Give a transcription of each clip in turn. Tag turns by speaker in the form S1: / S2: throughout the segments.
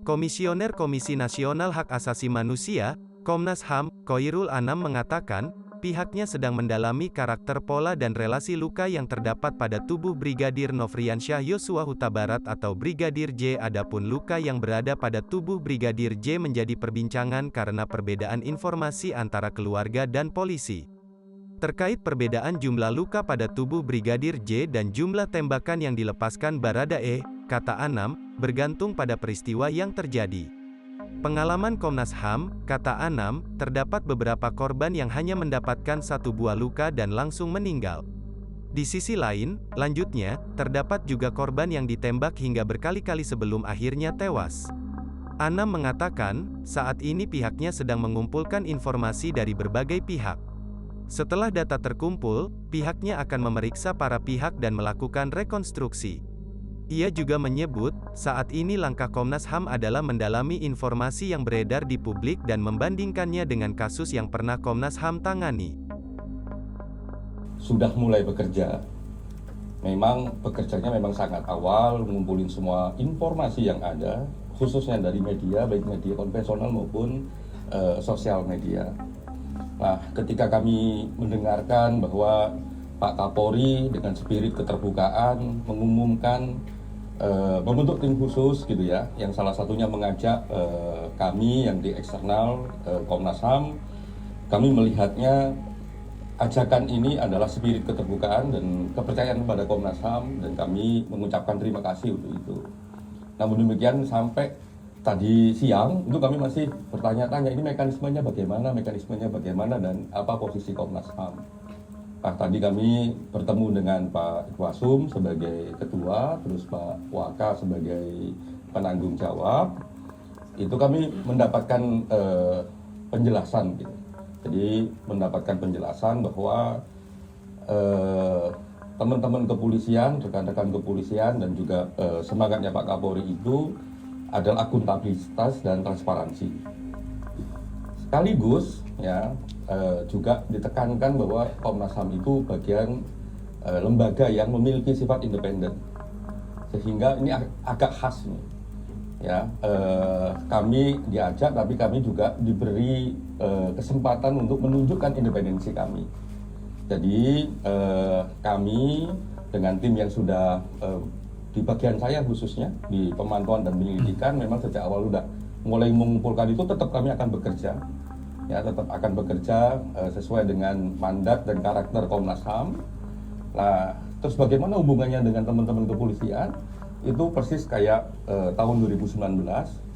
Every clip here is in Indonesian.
S1: Komisioner Komisi Nasional Hak Asasi Manusia, Komnas HAM, Khoirul Anam mengatakan, pihaknya sedang mendalami karakter pola dan relasi luka yang terdapat pada tubuh Brigadir Nofriansyah Yosua Huta Barat atau Brigadir J. Adapun luka yang berada pada tubuh Brigadir J menjadi perbincangan karena perbedaan informasi antara keluarga dan polisi. Terkait perbedaan jumlah luka pada tubuh Brigadir J dan jumlah tembakan yang dilepaskan Baradae, kata Anam, bergantung pada peristiwa yang terjadi. Pengalaman Komnas HAM, kata Anam, terdapat beberapa korban yang hanya mendapatkan satu buah luka dan langsung meninggal. Di sisi lain, lanjutnya, terdapat juga korban yang ditembak hingga berkali-kali sebelum akhirnya tewas. Anam mengatakan, saat ini pihaknya sedang mengumpulkan informasi dari berbagai pihak. Setelah data terkumpul, pihaknya akan memeriksa para pihak dan melakukan rekonstruksi. Ia juga menyebut, saat ini langkah Komnas HAM adalah mendalami informasi yang beredar di publik dan membandingkannya dengan kasus yang pernah Komnas HAM tangani.
S2: Sudah mulai bekerja. Memang bekerjanya memang sangat awal, ngumpulin semua informasi yang ada, khususnya dari media, baik media konvensional maupun sosial media. Nah, ketika kami mendengarkan bahwa Pak Kapolri dengan spirit keterbukaan mengumumkan membentuk tim khusus gitu ya, yang salah satunya mengajak kami yang di eksternal Komnas HAM, kami melihatnya ajakan ini adalah spirit keterbukaan dan kepercayaan kepada Komnas HAM dan kami mengucapkan terima kasih untuk itu. Namun demikian sampai tadi siang itu kami masih bertanya-tanya ini mekanismenya bagaimana dan apa posisi Komnas HAM. Nah, tadi kami bertemu dengan Pak Ikwasum sebagai ketua, terus Pak Waka sebagai penanggung jawab. Itu kami mendapatkan penjelasan gitu. Jadi mendapatkan penjelasan bahwa teman-teman kepolisian, rekan-rekan kepolisian dan juga semangatnya Pak Kapolri itu adalah akuntabilitas dan transparansi. Sekaligus ya juga ditekankan bahwa Komnas HAM itu bagian lembaga yang memiliki sifat independen. Sehingga ini agak khas nih. Ya, kami diajak tapi kami juga diberi kesempatan untuk menunjukkan independensi kami. Jadi kami dengan tim yang sudah di bagian saya khususnya di pemantauan dan penyelidikan memang sejak awal udah mulai mengumpulkan itu tetap kami akan bekerja ya, tetap akan bekerja sesuai dengan mandat dan karakter Komnas HAM. Nah, terus bagaimana hubungannya dengan teman-teman kepolisian? Itu persis kayak tahun 2019.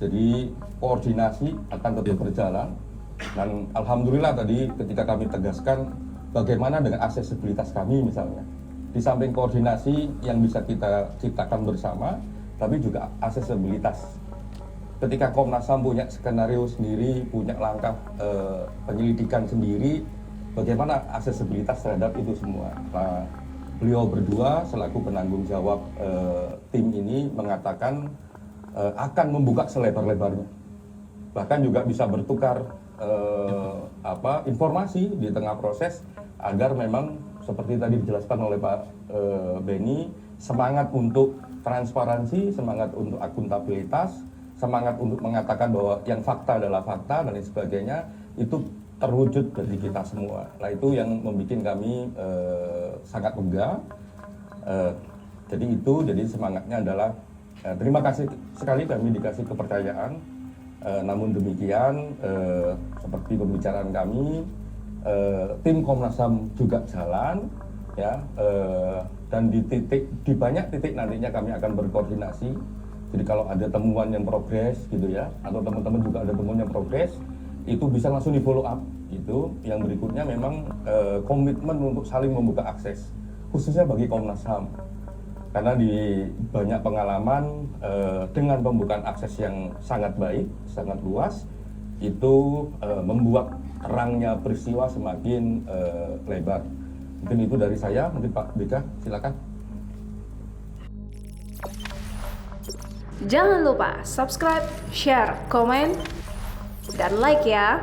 S2: Jadi koordinasi akan tetap berjalan dan alhamdulillah tadi ketika kami tegaskan bagaimana dengan aksesibilitas kami misalnya. Di samping koordinasi yang bisa kita ciptakan bersama, tapi juga aksesibilitas. Ketika Komnas HAM punya skenario sendiri, punya langkah penyelidikan sendiri, bagaimana aksesibilitas terhadap itu semua. Nah, beliau berdua selaku penanggung jawab tim ini mengatakan akan membuka selebar-lebarnya. Bahkan juga bisa bertukar informasi di tengah proses agar memang seperti tadi dijelaskan oleh Pak Beni, semangat untuk transparansi, semangat untuk akuntabilitas, semangat untuk mengatakan bahwa yang fakta adalah fakta dan lain sebagainya, itu terwujud dari kita semua. Nah, itu yang membuat kami sangat lega. Jadi semangatnya adalah terima kasih sekali kami dikasih kepercayaan. Namun demikian, seperti pembicaraan kami, tim Komnas HAM juga jalan ya, dan di banyak titik nantinya kami akan berkoordinasi. Jadi kalau ada temuan yang progres gitu ya, atau teman-teman juga ada temuan yang progres, itu bisa langsung di follow up gitu. Yang berikutnya memang komitmen untuk saling membuka akses khususnya bagi Komnas HAM, karena di banyak pengalaman dengan pembukaan akses yang sangat baik, sangat luas, itu membuat terangnya peristiwa semakin lebar. Mungkin itu dari saya. Mungkin Pak Beka, silakan.
S3: Jangan lupa subscribe, share, komen, dan like ya.